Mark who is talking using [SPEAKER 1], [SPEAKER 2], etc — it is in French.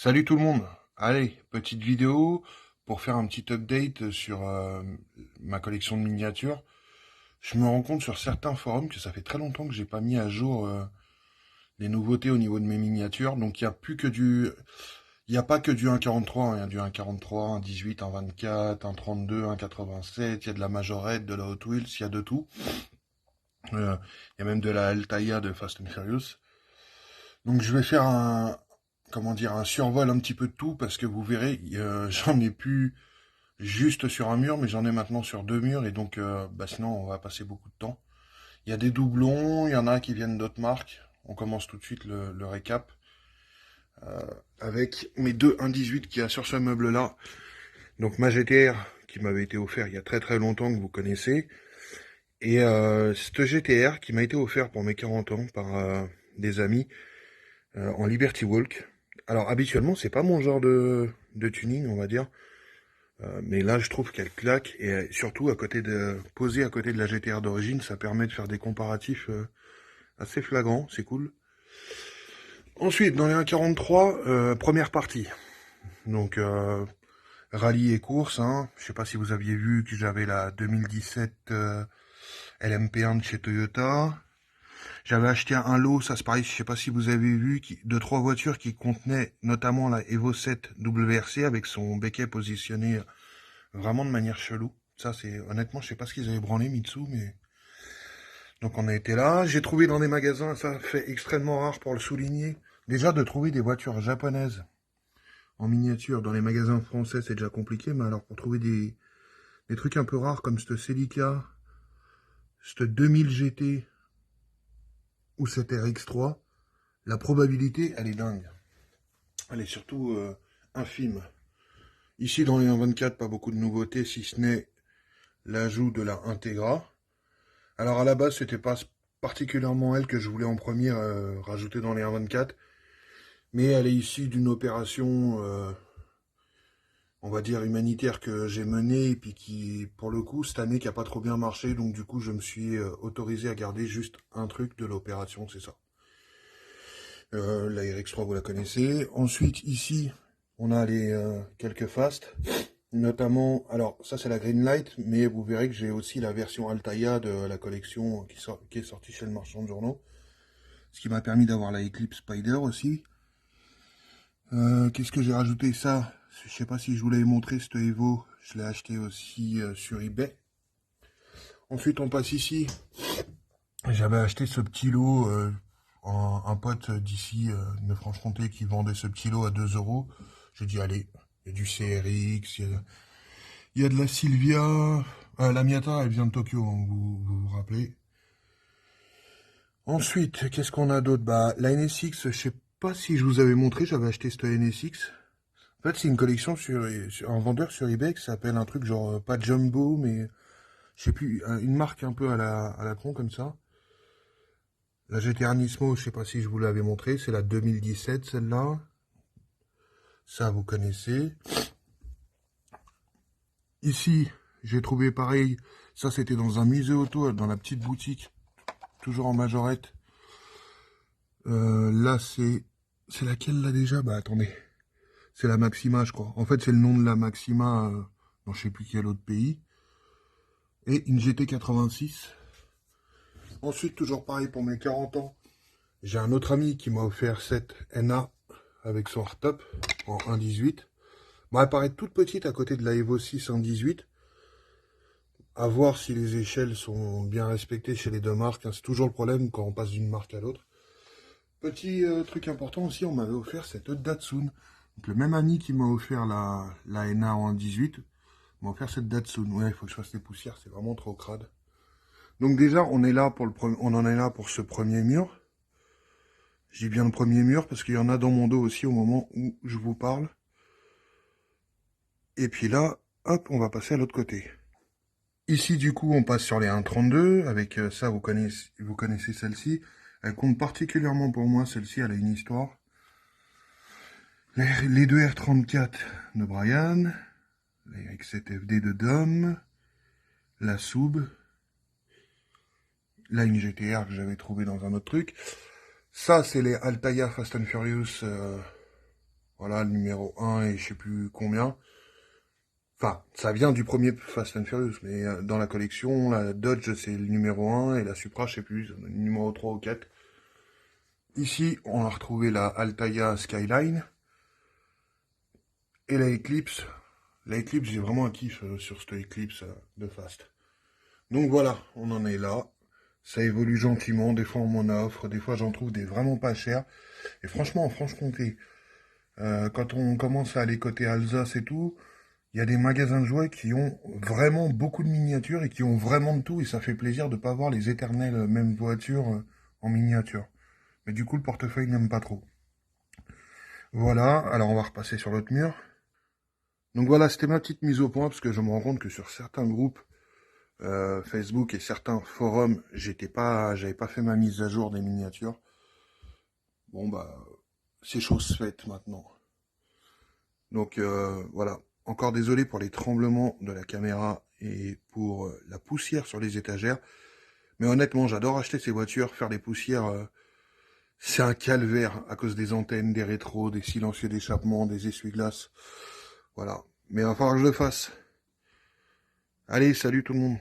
[SPEAKER 1] Salut tout le monde. Allez, petite vidéo pour faire un petit update sur ma collection de miniatures. Je me rends compte sur certains forums que ça fait très longtemps que j'ai pas mis à jour les nouveautés au niveau de mes miniatures. Donc il y a pas que du 1.43, hein. Il y a du 1.43, un 18, un 24, un 32, un 87. Il y a de la Majorette, de la Hot Wheels, il y a de tout. Il y a même de la Altaïa de Fast and Furious. Donc je vais faire comment dire, un survol un petit peu de tout parce que vous verrez, j'en ai plus juste sur un mur, mais j'en ai maintenant sur deux murs et donc sinon on va passer beaucoup de temps. Il y a des doublons, il y en a qui viennent d'autres marques. On commence tout de suite le récap avec mes deux 1.18 qu'il y a sur ce meuble-là. Donc ma GTR qui m'avait été offert il y a très très longtemps que vous connaissez. Et cette GTR qui m'a été offert pour mes 40 ans par des amis en Liberty Walk. Alors habituellement c'est pas mon genre de tuning on va dire. Mais là, je trouve qu'elle claque et surtout posée à côté de la GTR d'origine, ça permet de faire des comparatifs assez flagrants, c'est cool. Ensuite, dans les 1.43, première partie. Donc rallye et course. Hein. Je sais pas si vous aviez vu que j'avais la 2017 LMP1 de chez Toyota. J'avais acheté un lot, ça se pareil, je sais pas si vous avez vu, de trois voitures qui contenaient notamment la Evo 7 WRC avec son becquet positionné vraiment de manière chelou. Ça, c'est honnêtement, je sais pas ce qu'ils avaient branlé Mitsu, mais donc on a été là. J'ai trouvé dans des magasins, ça fait extrêmement rare pour le souligner. Déjà de trouver des voitures japonaises en miniature dans les magasins français, c'est déjà compliqué, mais alors pour trouver des trucs un peu rares comme cette Celica, cette 2000 GT ou cette RX3, la probabilité, elle est dingue. Elle est surtout infime. Ici dans les 1.24, pas beaucoup de nouveautés, si ce n'est l'ajout de la Integra. Alors à la base, c'était pas particulièrement elle que je voulais en premier rajouter dans les 1.24, mais elle est issue d'une opération, on va dire humanitaire que j'ai menée et puis qui, pour le coup, cette année, qui a pas trop bien marché, donc du coup, je me suis autorisé à garder juste un truc de l'opération, c'est ça. La RX3, vous la connaissez. Ensuite, ici, on a les quelques fast. Notamment, alors ça c'est la Greenlight, mais vous verrez que j'ai aussi la version Altaïa de la collection qui est sortie chez le marchand de journaux. Ce qui m'a permis d'avoir la Eclipse Spider aussi. Qu'est-ce que j'ai rajouté ça? Je sais pas si je vous l'avais montré, cette Evo. Je l'ai acheté aussi sur eBay. Ensuite on passe ici. J'avais acheté ce petit lot, un pote d'ici, de Franche-Comté, qui vendait ce petit lot à 2 euros. J'ai dit allez, il y a du CRX, il y a de la Sylvia. La Miata, elle vient de Tokyo, hein, vous rappelez. Ensuite, qu'est-ce qu'on a d'autre? Bah, la NSX, je sais pas si je vous avais montré, j'avais acheté cette NSX. En fait, c'est une collection sur un vendeur sur eBay qui s'appelle un truc genre, pas Jumbo, mais je sais plus, une marque un peu à la con comme ça. La GTR Nismo, je sais pas si je vous l'avais montré, c'est la 2017 celle-là. Ça, vous connaissez. Ici, j'ai trouvé pareil, ça c'était dans un musée auto, dans la petite boutique, toujours en majorette. Là, c'est laquelle là déjà? Bah attendez, c'est la Maxima, je crois. En fait, c'est le nom de la Maxima dans je sais plus quel autre pays. Et une GT 86. Ensuite, toujours pareil pour mes 40 ans. J'ai un autre ami qui m'a offert cette NA avec son hardtop en 1.18. Bon, elle paraît toute petite à côté de la Evo 6 en 18. À voir si les échelles sont bien respectées chez les deux marques. Hein. C'est toujours le problème quand on passe d'une marque à l'autre. Petit truc important aussi, on m'avait offert cette Datsun. Donc le même ami qui m'a offert la NA en 18 m'a offert cette Datsun. Ouais, il faut que je fasse les poussières, c'est vraiment trop crade. Donc déjà, on est là pour on en est là pour ce premier mur. Je dis bien le premier mur parce qu'il y en a dans mon dos aussi au moment où je vous parle. Et puis là, hop, on va passer à l'autre côté. Ici, du coup, on passe sur les 1.32. Avec ça, vous connaissez celle-ci. Elle compte particulièrement pour moi. Celle-ci, elle a une histoire. Les deux R34 de Brian. Les X7FD de Dom. La Soub. Là, une GTR que j'avais trouvé dans un autre truc. Ça, c'est les Altaïa Fast and Furious Voilà, le numéro 1 et je sais plus combien. Enfin, ça vient du premier Fast and Furious, mais dans la collection, la Dodge c'est le numéro 1 et la Supra, je sais plus, le numéro 3 ou 4. Ici, on a retrouvé la Altaïa Skyline et la Eclipse. La Eclipse, j'ai vraiment un kiff sur cette Eclipse de Fast. Donc voilà, on en est là. Ça évolue gentiment, des fois on m'en offre, des fois j'en trouve des vraiment pas chers. Et franchement, en Franche-Comté, quand on commence à aller côté Alsace et tout, il y a des magasins de jouets qui ont vraiment beaucoup de miniatures et qui ont vraiment de tout. Et ça fait plaisir de pas voir les éternelles mêmes voitures en miniature. Mais du coup, le portefeuille n'aime pas trop. Voilà, alors on va repasser sur l'autre mur. Donc voilà, c'était ma petite mise au point, parce que je me rends compte que sur certains groupes Facebook et certains forums, j'avais pas fait ma mise à jour des miniatures. Bon bah, c'est chose faite maintenant. Donc voilà, encore désolé pour les tremblements de la caméra et pour la poussière sur les étagères. Mais honnêtement, j'adore acheter ces voitures, faire des poussières. C'est un calvaire à cause des antennes, des rétros, des silencieux d'échappement, des essuie-glaces. Voilà. Mais il va falloir que je le fasse. Allez, salut tout le monde.